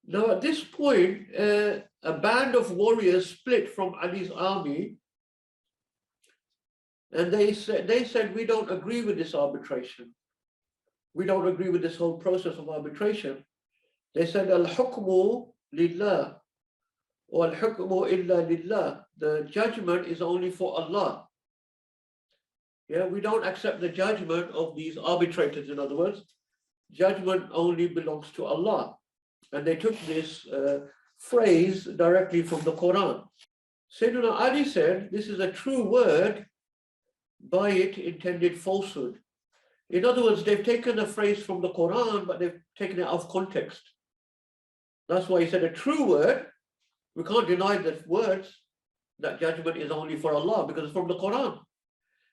Now, at this point, a band of warriors split from Ali's army, and they said, we don't agree with this arbitration. We don't agree with this whole process of arbitration. They said, al-hukmu lillah, or al-hukmu illa lillah. The judgment is only for Allah. Yeah, we don't accept the judgment of these arbitrators. In other words, judgment only belongs to Allah. And they took this phrase directly from the Quran. Sayyidina Ali said, this is a true word, by it intended falsehood. In other words, they've taken a phrase from the Quran, but they've taken it out of context. That's why he said a true word. We can't deny that words, that judgment is only for Allah, because it's from the Quran.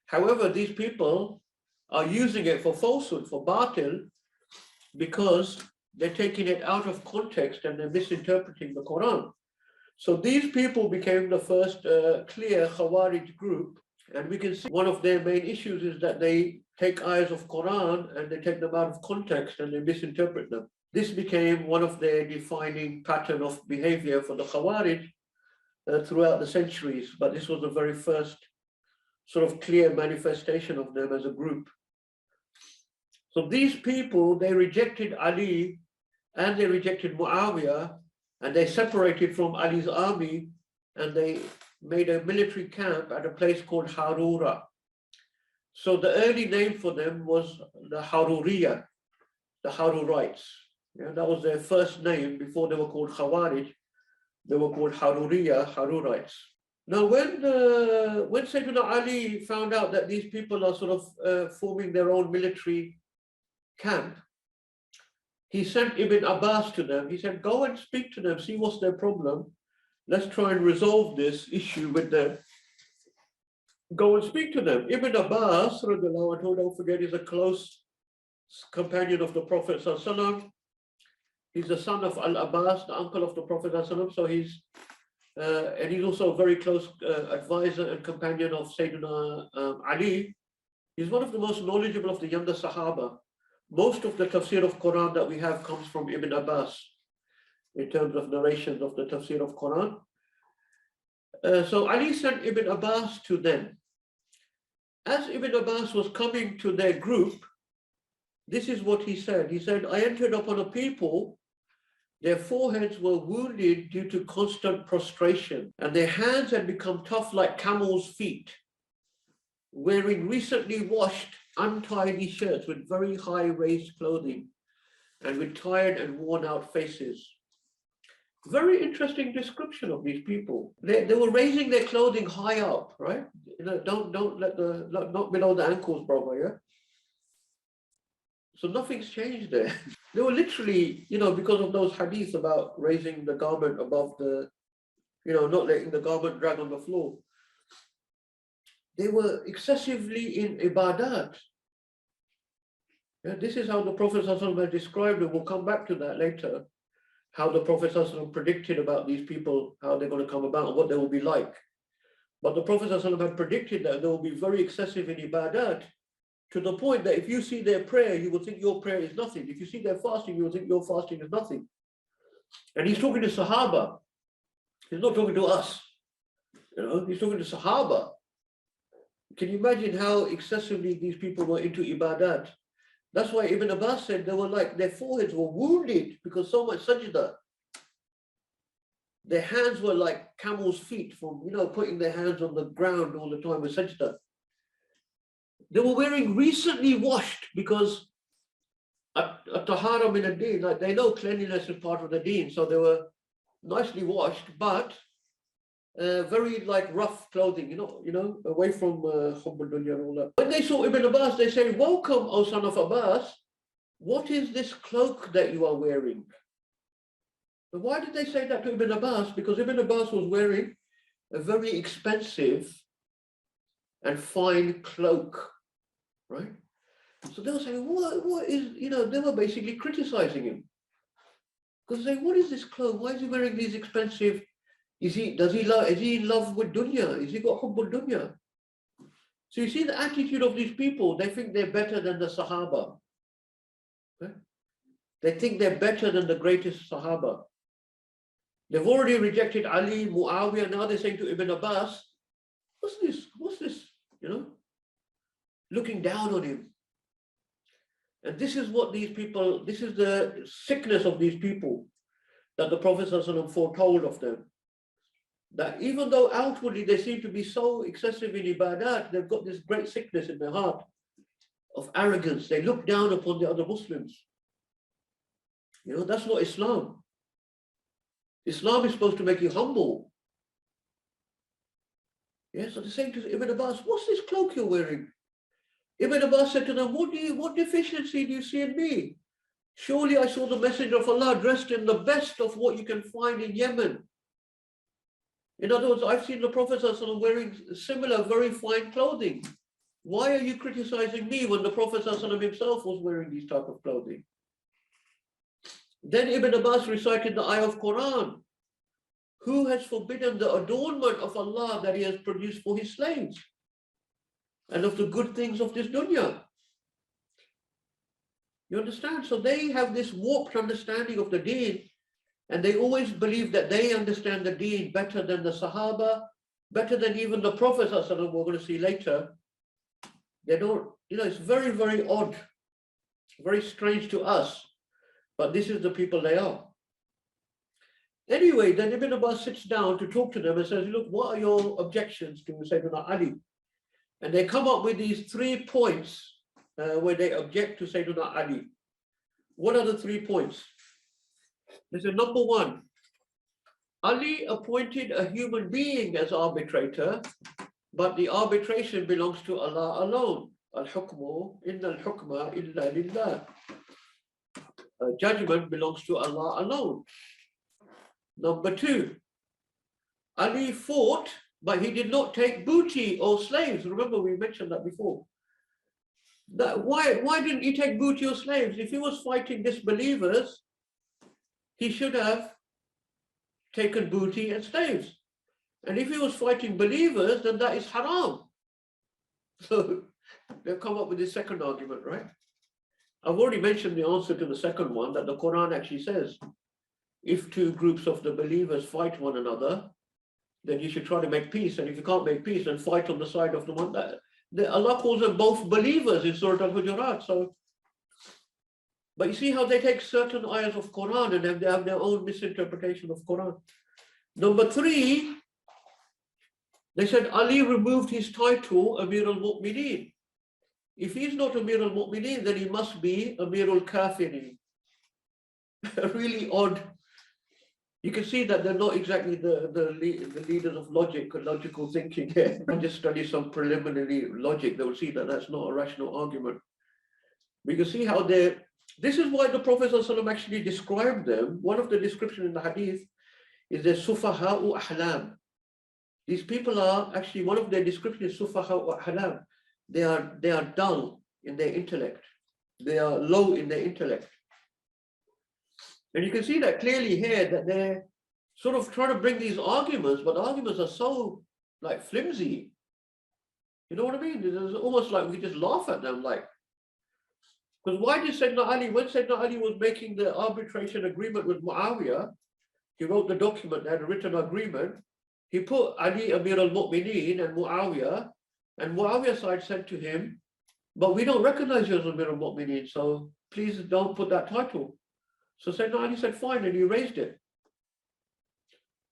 However, these people are using it for falsehood, for batil, because they're taking it out of context and they're misinterpreting the Quran. So these people became the first clear Khawarij group. And we can see one of their main issues is that they take ayahs of Quran and they take them out of context and they misinterpret them. This became one of their defining pattern of behavior for the Khawarij throughout the centuries. But this was the very first sort of clear manifestation of them as a group. So these people, they rejected Ali and they rejected Muawiyah, and they separated from Ali's army and they made a military camp at a place called Harura. So the early name for them was the Haruriyah, the Harurites. Yeah, that was their first name before they were called Khawarij. They were called Haruriyah, Harurites. Now, when Sayyidina Ali found out that these people are sort of forming their own military camp, he sent Ibn Abbas to them. He said, go and speak to them, see what's their problem. Let's try and resolve this issue with them. Go and speak to them. Ibn Abbas, don't forget, is a close companion of the Prophet ﷺ. He's the son of Al-Abbas, the uncle of the Prophet ﷺ. So he's also a very close advisor and companion of Sayyidina Ali. He's one of the most knowledgeable of the younger Sahaba. Most of the tafsir of Quran that we have comes from Ibn Abbas in terms of narrations of the tafsir of Quran. So Ali sent Ibn Abbas to them. As Ibn Abbas was coming to their group, this is what he said. He said, I entered upon a people, their foreheads were wounded due to constant prostration, and their hands had become tough like camels' feet, wearing recently washed, untidy shirts with very high raised clothing, and with tired and worn out faces. Very interesting description of these people. They were raising their clothing high up, right? You know, don't let not below the ankles, brother, yeah? So nothing's changed there. They were literally, because of those hadiths about raising the garment above the, not letting the garment drag on the floor. They were excessively in ibadat. Yeah, this is how the Prophet ﷺ described it. We'll come back to that later. How the Prophet ﷺ predicted about these people, how they're going to come about, and what they will be like. But the Prophet ﷺ had predicted that they will be very excessive in ibadat, to the point that if you see their prayer, you will think your prayer is nothing. If you see their fasting, you will think your fasting is nothing. And he's talking to Sahaba. He's not talking to us. He's talking to Sahaba. Can you imagine how excessively these people were into ibadat? That's why Ibn Abbas said they were like, their foreheads were wounded because so much sajda. Their hands were like camel's feet from, putting their hands on the ground all the time with sajda. They were wearing recently washed because at-tahara min ad-deen, like they know cleanliness is part of the deen, so they were nicely washed, but very like rough clothing, away from hubb al-dunya and all that. When they saw Ibn Abbas, they said, welcome, O son of Abbas. What is this cloak that you are wearing? But why did they say that to Ibn Abbas? Because Ibn Abbas was wearing a very expensive and fine cloak, right? So they were saying, what is, they were basically criticizing him. Because they say, what is this cloak? Why is he wearing these expensive? Is he in love with dunya? Is he got hubb al-dunya? So you see the attitude of these people, they think they're better than the Sahaba. Right? They think they're better than the greatest Sahaba. They've already rejected Ali, Muawiyah. Now they're saying to Ibn Abbas, what's this? What's this? You know, looking down on him. And this is what these people, this is the sickness of these people that the Prophet ﷺ foretold of them. That even though outwardly they seem to be so excessive in ibadat, they've got this great sickness in their heart of arrogance. They look down upon the other Muslims. You know, that's not Islam. Islam is supposed to make you humble. Yeah, so they're saying to Ibn Abbas, what's this cloak you're wearing? Ibn Abbas said to them, what deficiency do you see in me? Surely I saw the Messenger of Allah dressed in the best of what you can find in Yemen. In other words, I've seen the Prophet ﷺ wearing similar very fine clothing. Why are you criticizing me when the Prophet ﷺ himself was wearing these type of clothing? Then Ibn Abbas recited the ayah of Quran. Who has forbidden the adornment of Allah that he has produced for his slaves? And of the good things of this dunya. You understand? So they have this warped understanding of the deen, and they always believe that they understand the deen better than the Sahaba, better than even the Prophet, we're going to see later. They don't, you know, it's very, very odd, very strange to us, but this is the people they are. Anyway, then Ibn Abbas sits down to talk to them and says, look, what are your objections to Sayyidina Ali? And they come up with these 3 points where they object to Sayyidina Ali. What are the 3 points? They said, number 1, Ali appointed a human being as arbitrator, but the arbitration belongs to Allah alone. Al-hukmu, inna al-hukma illa lillah. Judgment belongs to Allah alone. Number 2, Ali fought, but he did not take booty or slaves. Remember, we mentioned that before. Why didn't he take booty or slaves? If he was fighting disbelievers, he should have taken booty and slaves. And if he was fighting believers, then that is haram. So they've come up with this second argument, right? I've already mentioned the answer to the second one, that the Quran actually says, if 2 groups of the believers fight one another, then you should try to make peace. And if you can't make peace, then fight on the side of the one that Allah calls them both believers in Surah Al-Hujurat. So, but you see how they take certain ayahs of Quran and they have their own misinterpretation of Quran. Number 3, they said Ali removed his title, Amir al-Mu'mineen. If he's not Amir al-Mu'mineen, then he must be Amir al-Kafirin. Really odd. You can see that they're not exactly the leaders of logic or logical thinking. And just study some preliminary logic, they will see that that's not a rational argument. We can see how this is why the Prophet ﷺ actually described them. One of the descriptions in the hadith is the sufaha'u ahlam. These people are actually, one of their descriptions is sufaha'u ahlam. They are dull in their intellect. They are low in their intellect. And you can see that clearly here, that they're sort of trying to bring these arguments, but the arguments are so like flimsy. You know what I mean? It's almost like we just laugh at them, like, because why did Sayyidina Ali, when Sayyidina Ali was making the arbitration agreement with Muawiyah, he wrote the document, they had a written agreement, he put Ali Amir al-Mu'mineen and Muawiyah's side said to him, but we don't recognize you as Amir al-Mu'mineen, so please don't put that title. So Sayyidina Ali said, fine, and he raised it.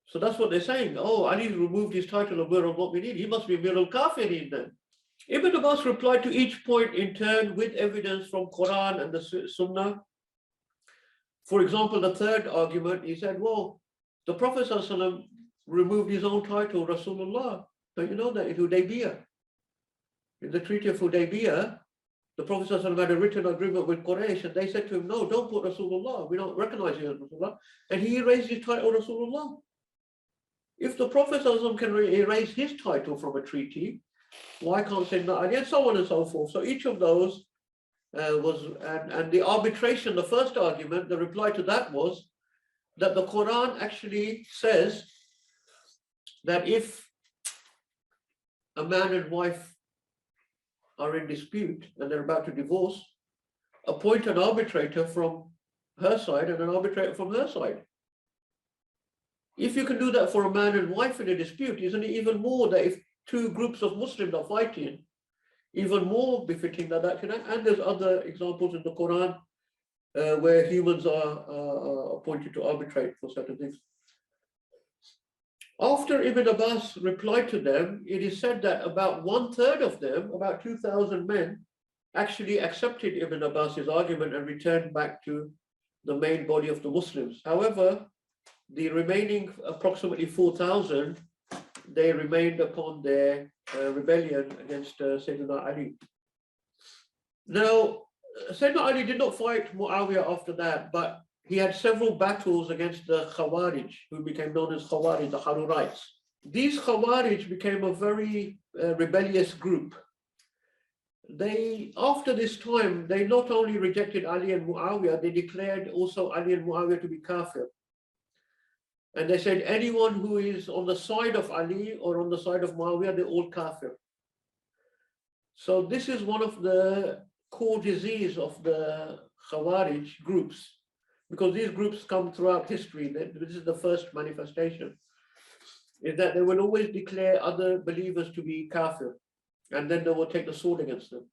So that's what they're saying. Oh, Ali removed his title of Amir al-Mu'mineen. He must be Amir al-Kafirin then. Ibn Abbas replied to each point in turn with evidence from Quran and the Sunnah. For example, the third argument, he said, well, the Prophet ﷺ removed his own title, Rasulullah. Don't you know that in Hudaybiyah? In the Treaty of Hudaybiyah, the Prophet ﷺ had a written agreement with Quraysh, and they said to him, no, don't put Rasulullah. We don't recognize you as Rasulullah. And he erased his title, Rasulullah. If the Prophet ﷺ can erase his title from a treaty, why can't Sayyidina Ali, and so on and so forth. So each of those and the arbitration, the first argument, the reply to that was that the Quran actually says that if a man and wife are in dispute and they're about to divorce, appoint an arbitrator from her side and an arbitrator from her side. If you can do that for a man and wife in a dispute, isn't it even more that if two groups of Muslims are fighting, even more befitting that that can happen? And there's other examples in the Quran where humans are appointed to arbitrate for certain things. After Ibn Abbas replied to them, it is said that about 1/3 of them, about 2,000 men, actually accepted Ibn Abbas's argument and returned back to the main body of the Muslims. However, the remaining approximately 4,000, they remained upon their rebellion against Sayyidina Ali. Now, Sayyidina Ali did not fight Muawiyah after that, but he had several battles against the Khawarij, who became known as Khawarij, the Harurites. These Khawarij became a very rebellious group. They, after this time, they not only rejected Ali and Muawiyah, they declared also Ali and Muawiyah to be kafir. And they said anyone who is on the side of Ali or on the side of Muawiyah, they're all kafir. So this is one of the core disease of the Khawarij groups, because these groups come throughout history. This is the first manifestation, is that they will always declare other believers to be kafir, and then they will take the sword against them.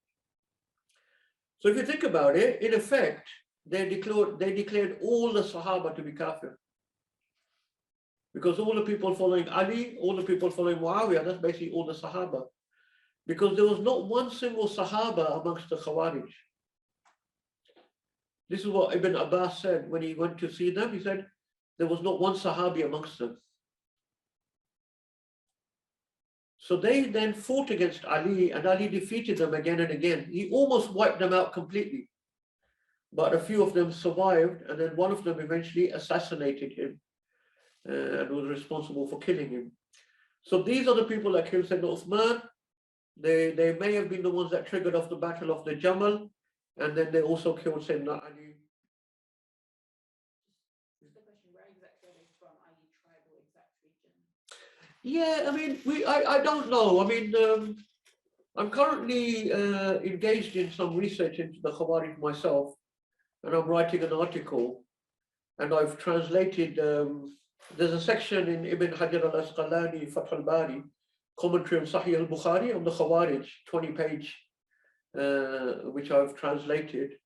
So if you think about it, in effect, they declared all the Sahaba to be kafir. Because all the people following Ali, all the people following Muawiyah, that's basically all the Sahaba. Because there was not one single Sahaba amongst the Khawarij. This is what Ibn Abbas said when he went to see them. He said, there was not one Sahabi amongst them. So they then fought against Ali, and Ali defeated them again and again. He almost wiped them out completely. But a few of them survived, and then one of them eventually assassinated him and was responsible for killing him. So these are the people that killed Sayyidina Uthman. They may have been the ones that triggered off the battle of the Jamal, and then they also killed Sayyidina Ali. The question, where exactly are they from? Are you tribal exact region? Yeah, I mean, I don't know. I mean, I'm currently engaged in some research into the Khawarij myself, and I'm writing an article, and I've translated, there's a section in Ibn Hajar al-Asqalani, Fath al-Bari, commentary on Sahih al-Bukhari on the Khawarij, 20-page, which I've translated.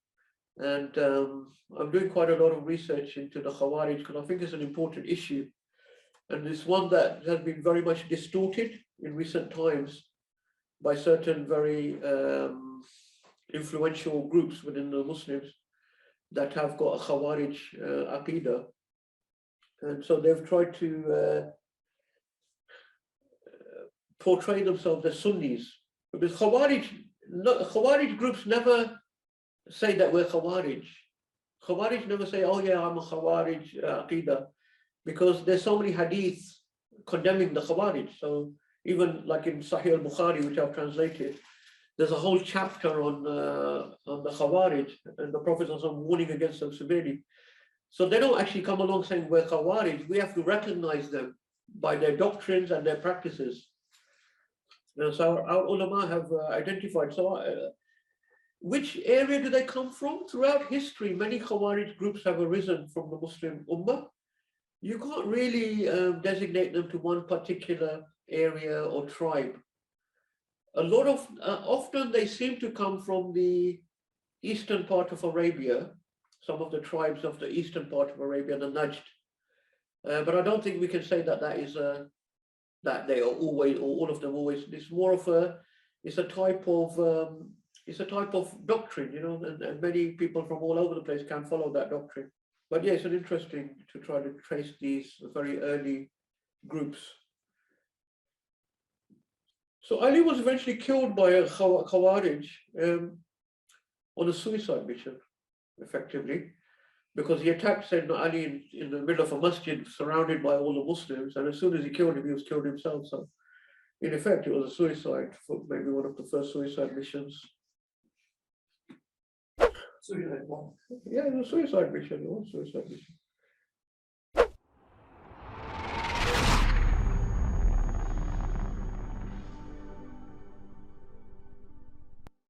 And I'm doing quite a lot of research into the Khawarij because I think it's an important issue. And it's one that has been very much distorted in recent times by certain very influential groups within the Muslims that have got a Khawarij aqidah. And so they've tried to portray themselves as Sunnis. Because Khawarij groups never say that we're Khawarij. Khawarij never say, oh yeah, I'm a Khawarij aqidah, because there's so many hadiths condemning the Khawarij. So even like in Sahih al-Bukhari, which I've translated, there's a whole chapter on the Khawarij, and the Prophet was warning against them severely. So they don't actually come along saying we're Khawarij. We have to recognize them by their doctrines and their practices. So our ulama have identified. So which area do they come from? Throughout history, many Khawarij groups have arisen from the Muslim Ummah. You can't really designate them to one particular area or tribe. A lot of, often they seem to come from the eastern part of Arabia, some of the tribes of the eastern part of Arabia, the Najd. But I don't think we can say that that is that they are always, or all of them always. It's more of it's a type of doctrine, you know, and many people from all over the place can follow that doctrine. But yeah, it's an interesting to try to trace these very early groups. So Ali was eventually killed by a Khawarij on a suicide mission, effectively, because he attacked Sayyidina Ali in the middle of a masjid surrounded by all the Muslims, and as soon as he killed him, he was killed himself. So in effect, it was a suicide, for maybe one of the first suicide missions. Suicide bomb. Yeah, it was a suicide mission. It was a suicide mission.